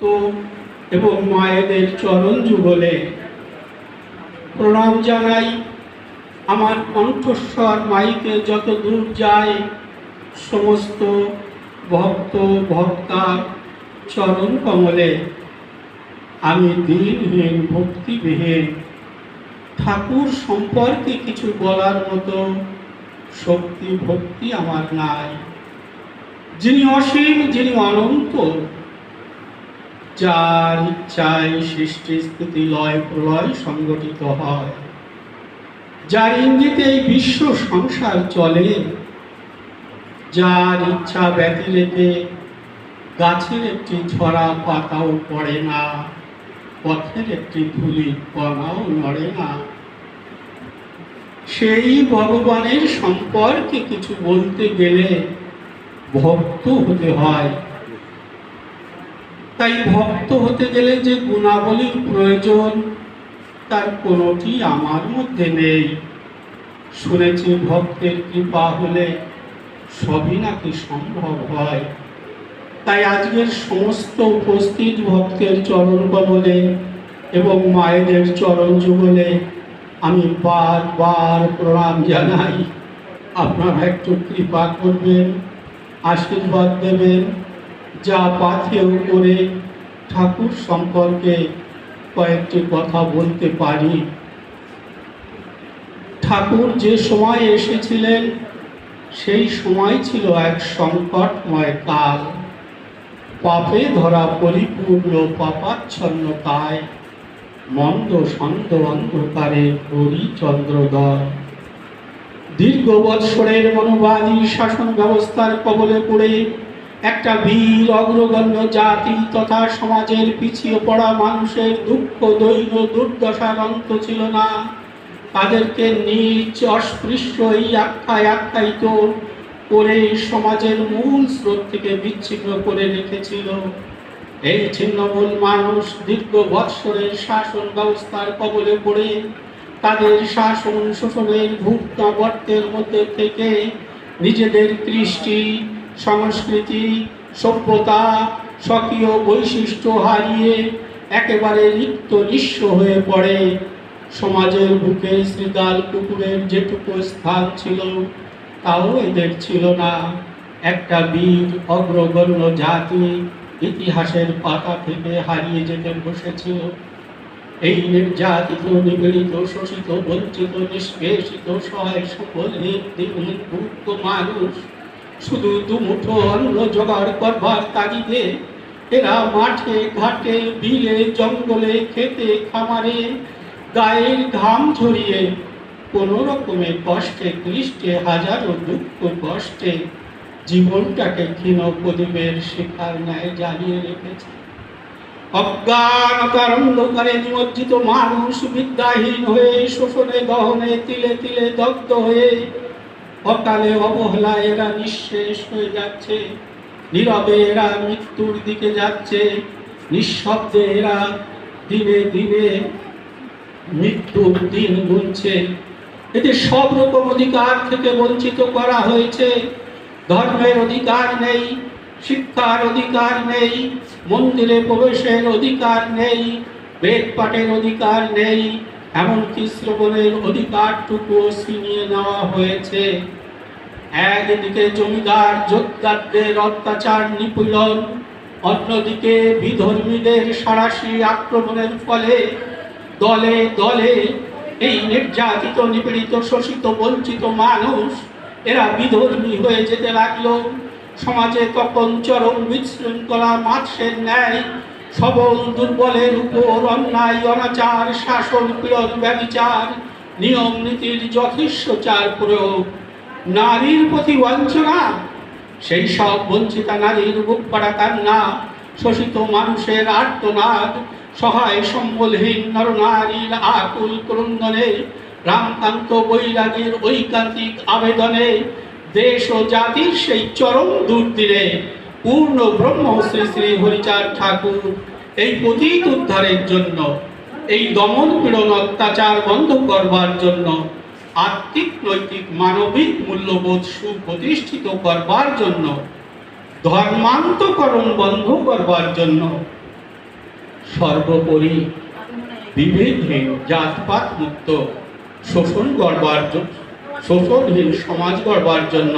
তো এবং মায়েদের চরণ যুগলে প্রণাম জানাই। আমার কণ্ঠস্বর মাইকে যত দূর যায়, সমস্ত ভক্ত ভক্তার চরণ কমলে আমি দিনহীন ভক্তিবিহীন। ঠাকুর সম্পর্কে কিছু বলার মতো শক্তি ভক্তি আমার নাই। যিনি অসীম, যিনি অনন্ত, যার ইচ্ছায় সৃষ্টি স্থিতি লয় প্রলয় সংগঠিত হয়, যার ইঙ্গিতে এই বিশ্ব সংসার চলে, যার ইচ্ছা ব্যতিরেকে গাছের একটি ঝরা পাতাও পড়ে না, পথের একটি ধুলি কণাও নড়ে না, সেই ভগবানের সম্পর্কে কিছু বলতে গেলে ভক্ত হতে হয়। তাই ভক্ত হতে গেলে যে গুণাবলীর প্রয়োজন, তার কোনোটি আমার মধ্যে নেই। শুনেছি ভক্তের কৃপা হলে সবই নাকি সম্ভব হয়। তাই আজকের সমস্ত উপস্থিত ভক্তের চরণ কমলে এবং মায়েদের চরণ যুগলে আমি বারবার প্রণাম জানাই। আপনারা একটু কৃপা করবেন, আশীর্বাদ দেবেন। যা পাথেয় করে ঠাকুর সম্পর্কে কয়েকটি কথা বলতে পারি। ঠাকুর যে সময় এসেছিলেন, সেই সময় ছিল এক সংকটময় কাল। পাপে ধরা পরিপূর্ণ পাপাচ্ছন্নতায় মন্দ সন্দ অন্ধকারে হরিচন্দ্রদয়। দীর্ঘ বৎসরের মনোবাদী শাসন ব্যবস্থার কবলে পড়ে একটা বীর অগ্রগণ্য জাতি তথা সমাজের পিছিয়ে পড়া মানুষের দুঃখ দৈন্য দুর্দশার অন্ত ছিল না। তাদেরকে নীচ অস্পৃশ্য এই আখ্যায়িত করে সমাজের মূল স্রোত থেকে বিচ্ছিন্ন করে রেখেছিল। এই ছিন্নমূল মানুষ দীর্ঘ বৎসরের শাসন ব্যবস্থার কবলে পড়ে তাদের শাসন শোষণের ভূতাবর্তের মধ্যে থেকে নিজেদের কৃষ্টি সংস্কৃতি সভ্যতা স্বকীয় বৈশিষ্ট্য হারিয়ে একেবারে রিক্ত নিঃস্ব হয়ে পড়ে। সমাজের বুকে শ্রীগাল কুকুরের যেটুকু স্থান ছিল, তাও এদের ছিল না। একটা বীর অগ্রগণ্য জাতি ইতিহাসের পাতা থেকে হারিয়ে যেতে বসেছিল। এই নির্যাতিত নিপীড়িত শোষিত বঞ্চিত নিষ্পেষিত সহায় সকলহীন দিনহীন ভুক্ত মানুষ শুধু দুমুঠো অন্ন জোগাড় করবার তাগিদে এরা মাঠে ঘাটে বিলে জঙ্গলে খেতে খামারে গায়ের ঘাম ঝরিয়ে কোনো রকমের কষ্টে ক্লিষ্টে হাজারো দুঃখ কষ্টে জীবনটাকে ক্ষীণ প্রদীপের শিখার ন্যায় জ্বালিয়ে রেখেছে। অজ্ঞানতার অন্ধকারে নিমজ্জিত মানুষ বিদ্যাহীন হয়ে শোষণে দহনে তিলে তিলে দগ্ধ হয়ে অকালে অবহেলায় এরা নিঃশেষ হয়ে যাচ্ছে। নীরবে এরা মৃত্যুর দিকে যাচ্ছে, নিঃশব্দে এরা দিনে দিনে মৃত্যুর দিন গুনছে। এদের সব রকম অধিকার থেকে বঞ্চিত করা হয়েছে। ধর্মের অধিকার নেই, শিক্ষার অধিকার নেই, মন্দিরে প্রবেশের অধিকার নেই, বেদ পাঠের অধিকার নেই, এমনকি শ্রবণের অধিকারটুকুও ছিনিয়ে নেওয়া হয়েছে। একদিকে জমিদার জোতদারদের অত্যাচার নিপীড়ন, অন্যদিকে বিধর্মীদের সরাসরি আক্রমণের ফলে দলে দলে এই নির্যাতিত নিপীড়িত শোষিত বঞ্চিত মানুষ এরা বিধর্মী হয়ে যেতে লাগলো। সমাজে তখন চরম বিশৃঙ্খলা মাছের ন্যায় সবল দুর্বলের উপর অন্যায় অনাচার শাসন পীড়ন ব্যভিচার নিয়ম নীতির যথেচ্ছাচার প্রয়োগ, নারীর প্রতি বঞ্চনা, সেই সব বঞ্চিতা নারীর বুক পাড়া কান্না, শোষিত মানুষের আর্তনাদ, সহায় সম্বলহীন নরনারীর আকুল ক্রন্দনে, রামকান্ত বৈরাগীর ঐকান্তিক আবেদনে দেশ ও জাতির সেই চরম দুর্দিনে পূর্ণ ব্রহ্ম শ্রী শ্রী হরিচাঁদ ঠাকুর এই পতিত উদ্ধারের জন্য, এই দমন পীড়ন অত্যাচার বন্ধ করবার জন্য, আত্মিক নৈতিক মানবিক মূল্যবোধ সুপ্রতিষ্ঠিত করবার জন্য, ধর্মান্তকরণ বন্ধ করবার জন্য সর্বোপরি বিভেদহীন জাতপাত মুক্ত শোষণহীন সমাজ গড়বার জন্য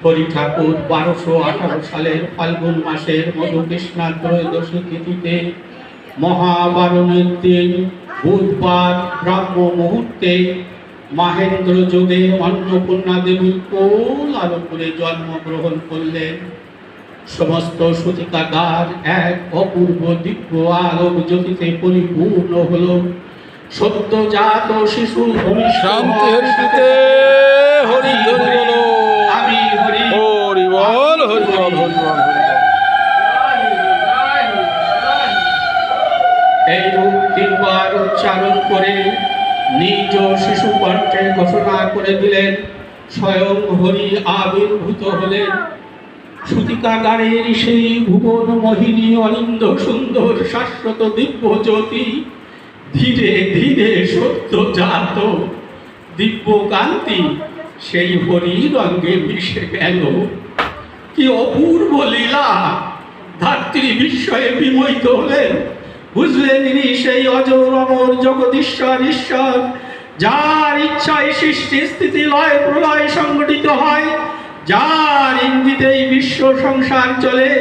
হরি ঠাকুর 1218 সালের ফাল্গুন মাসের মধুকৃষ্ণা ত্রয়োদশী তিথিতে মহাবারণের দিন বুধবার ব্রাহ্ম মুহূর্তে মাহেন্দ্র যোগে অন্নপূর্ণা দেবীর কোল আলোপুরে জন্মগ্রহণ করলেন। সমস্ত সূতিকাগার এক অপূর্ব দিব্য আলোক জ্যোতিতে পরিপূর্ণ হল। সদ্যজাত শিশু শান্তি হরিতে হরি হরি বলো, আমি হরি হরি বল, হরি বল, হরি বল। এইরূপ 3 বার উচ্চারণ করে নিজ শিশু কণ্ঠে ঘোষণা করে দিলেন, স্বয়ং হরি আবির্ভূত হলেন। সূতিকাগারের সেই ভুবন মোহিনী অনিন্দ সুন্দর শাশ্বত দিব্য জ্যোতি ধীরে ধীরে সদ্যজাত দিব্য কান্তি সেই হরি রঙ্গে মিশে গেল। কি অপূর্ব লীলা! ধাত্রী বিস্ময়ে বিমোহিত হলেন। বুঝলেন ইনি সেই অজর অমর জগদীশ্বর ঈশ্বর, যার ইচ্ছায় সৃষ্টি স্থিতি লয় প্রলয় সংগঠিত হয়, যার ইঙ্গিতেই বিশ্ব সংসার চলে।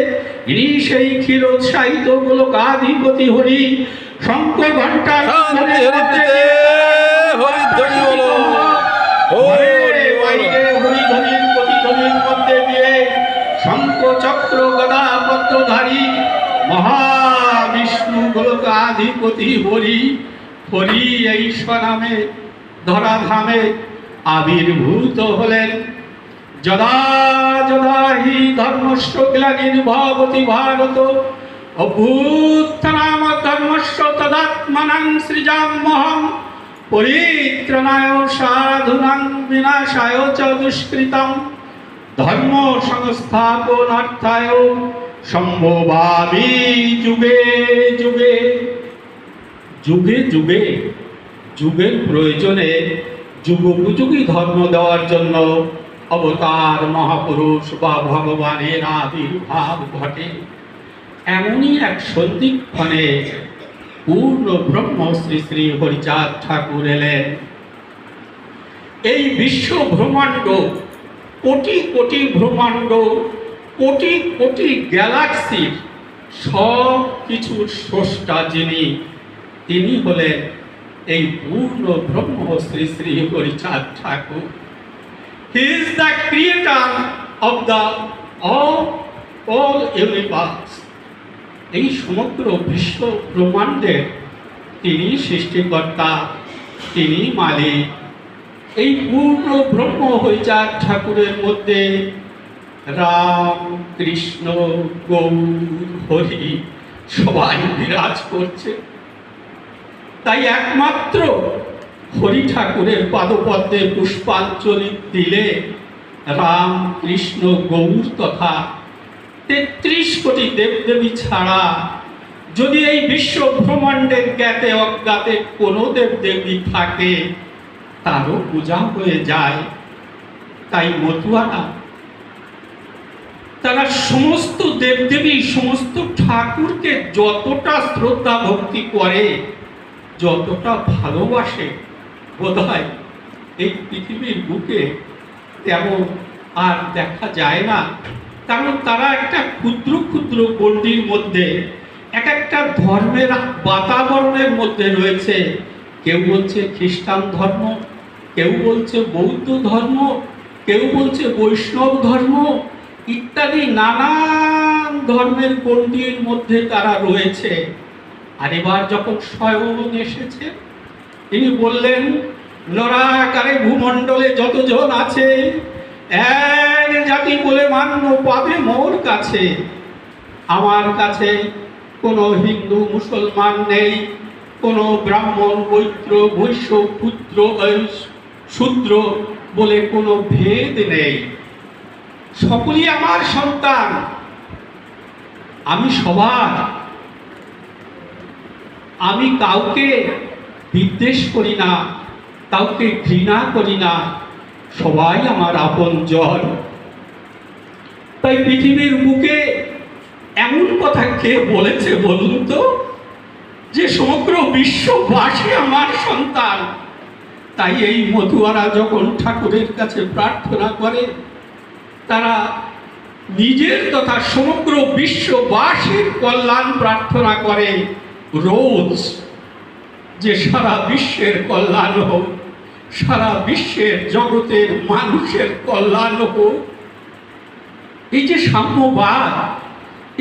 ইনি সেই ক্ষীরোৎসাহিত গোলকাধিপতি হরি। শঙ্খ ঘণ্টার হরিধ্বনির প্রতিধ্বনির মধ্যে দিয়ে শঙ্খ চক্র গদা পদ্মধারী মহাবিষ্ণু গোলকাধিপতি হরি হরি এই স্বনামে ধরাধামে আবির্ভূত হলেন। যদা যদা হি ধর্মস্য গ্লানির্ভবতি ভারত অভ্যুত্থানাম ধর্মস্য তদাত্মনাং সৃজাম্যহং পরিত্রাণায় সাধুনাং বিনাশায় চ দুষ্কৃতম ধর্ম সংস্থাপনার্থায় সম্ভবামি যুগে যুগে। যুগে যুগে যুগের প্রয়োজনে যুগোপযোগী ধর্ম দেওয়ার জন্য অবতার মহাপুরুষ বা ভগবানের আবির্ভাব ঘটে। এমনই এক সন্ধিক্ষণে পূর্ণ ব্রহ্ম শ্রী শ্রী হরিচাঁদ ঠাকুর এলেন। এই বিশ্ব ব্রহ্মাণ্ড, কোটি কোটি ব্রহ্মাণ্ড, কোটি কোটি গ্যালাক্সির সব কিছুর স্রষ্টা যিনি, তিনি হলেন এই পূর্ণ ব্রহ্ম শ্রী শ্রী হরিচাঁদ ঠাকুর। He is the creator of the all universe. এই সমগ্র বিশ্ব ব্রহ্মাণ্ডের তিনি সৃষ্টিকর্তা, তিনি মালিক। এই পূর্ণ ব্রহ্ম হরিচাঁদ ঠাকুরের মধ্যে রাম, কৃষ্ণ, গৌর, হরি সবাই বিরাজ করছে। তাই একমাত্র হরি ঠাকুরের পাদপদ্মে পুষ্পাঞ্জলি দিলে রাম, কৃষ্ণ, গৌর তথা 33 কোটি দেবদেবী ছাড়া যদি এই বিশ্ব ব্রহ্মাণ্ডের জ্ঞাতে অজ্ঞাতে কোনো দেবদেবী থাকে, তারও পূজা হয়ে যায়। তাই মতুয়ারা তারা সমস্ত দেবদেবী, সমস্ত ঠাকুরকে যতটা শ্রদ্ধা ভক্তি করে, যতটা ভালোবাসে, বোধহয় এই পৃথিবীর বুকে তেমন আর দেখা যায় না। কারণ তারা একটা ক্ষুদ্র ক্ষুদ্র গণ্ডির মধ্যে, এক একটা ধর্মের বাতাবরণের মধ্যে রয়েছে। কেউ বলছে খ্রিস্টান ধর্ম, কেউ বলছে বৌদ্ধ ধর্ম, কেউ বলছে বৈষ্ণব ধর্ম ইত্যাদি নানান ধর্মের গণ্ডির মধ্যে তারা রয়েছে। আর এবার যখন স্বয়ং এসেছে, তিনি বললেন, নরাকারে ভূমণ্ডলে যতজন আছে, এক জাতি বলে মান্য পাবে মোর কাছে। আমার কাছে কোনো হিন্দু মুসলমান নেই, কোনো ব্রাহ্মণ বৈত্র বৈশ্য পুত্র শূদ্র বলে কোনো ভেদ নেই। সকলেই আমার সন্তান, আমি সবার। আমি কাউকে বিদ্বেষ করি না, কাউকে ঘৃণা করি না, সবাই আমার আপনজন। তাই পৃথিবীর বুকে এমন কথা কে বলেছে বলুন তো? যে সমগ্র বিশ্ববাসী আমার সন্তান। তাই এই মতুয়ারা যখন ঠাকুরের কাছে প্রার্থনা করে, তারা নিজের তথা সমগ্র বিশ্ববাসীর কল্যাণ প্রার্থনা করে রোজ, যে সারা বিশ্বের কল্যাণ হোক, সারা বিশ্বের জগতের মানুষের কল্যাণ হোক। এই যে সাম্যবাদ,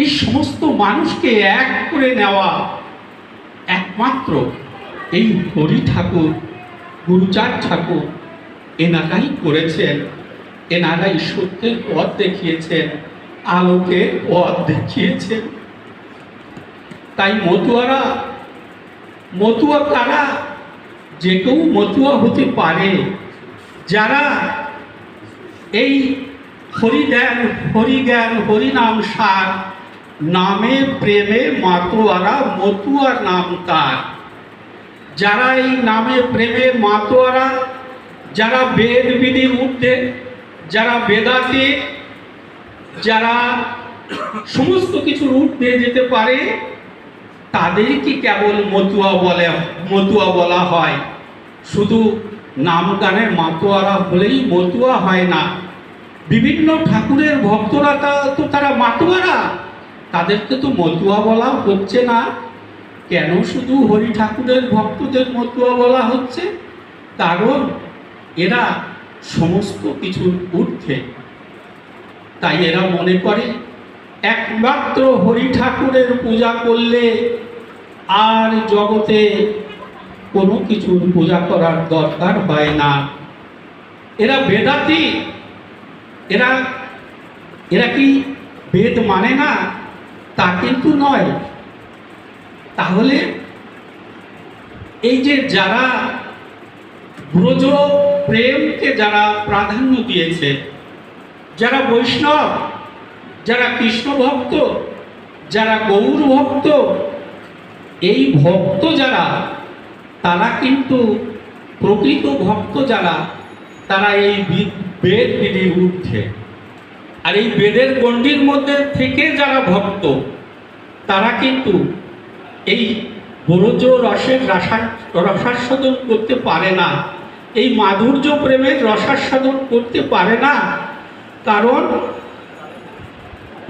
এই সমস্ত মানুষকে এক করে নেওয়া একমাত্র এই হরি ঠাকুর, গুরুচাঁদ ঠাকুর এনারাই করেছেন। এনারাই সত্যের পথ দেখিয়েছেন, আলোকের পথ দেখিয়েছেন। তাই মতুয়া কারা? যে কেউ মতুয়া হতে পারে, যারা এই হরিজ্ঞান, হরিজ্ঞান, হরিনাম সার, নামে প্রেমে মাতোয়ারা, মতুয়ার নাম তার। যারা এই নামে প্রেমে মাতোয়ারা, যারা বেদ বিধির ঊর্ধ্বে, যারা বেদাতে, যারা সমস্ত কিছুর ঊর্ধ্বে যেতে পারে, তাদেরকে কেবল মতুয়া বলা হয়। শুধু নাম গানে মাতোয়ারা হলেই মতুয়া হয় না। বিভিন্ন ঠাকুরের ভক্তরা তো তারা মাতোয়ারা, তাদেরকে তো মতুয়া বলা হচ্ছে না। কেন শুধু হরি ঠাকুরের ভক্তদের মতুয়া বলা হচ্ছে? কারণ এরা সমস্ত কিছুর ঊর্ধ্বে। তাই এরা মনে করে একমাত্র হরি ঠাকুরের পূজা করলে আর জগতে কোনো কিছুর পূজা করার দরকার হয় না। এরা বেদাতি। এরা কি বেদ মানে না? তা কিন্তু নয়। তাহলে এই যে যারা ব্রজ প্রেমকে যারা প্রাধান্য দিয়েছে, যারা বৈষ্ণব, যারা কৃষ্ণ ভক্ত, যারা গৌর ভক্ত, এই ভক্ত যারা, তারা কিন্তু প্রকৃত ভক্ত যারা, তারা এই বেদ বিধির ঊর্ধ্বে। আর এই বেদের গণ্ডির মধ্যে থেকে যারা ভক্ত, তারা কিন্তু এই ব্রজ রসের রসাস্বাদন করতে পারে না, এই মাধুর্য প্রেমের রসাস্বাদন করতে পারে না। কারণ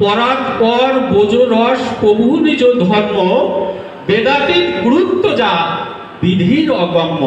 পরাৎপর ব্রজ রস প্রভু নিজ ধর্ম, বেদাতীত গুরুত্ব যা বিধির অগম্য।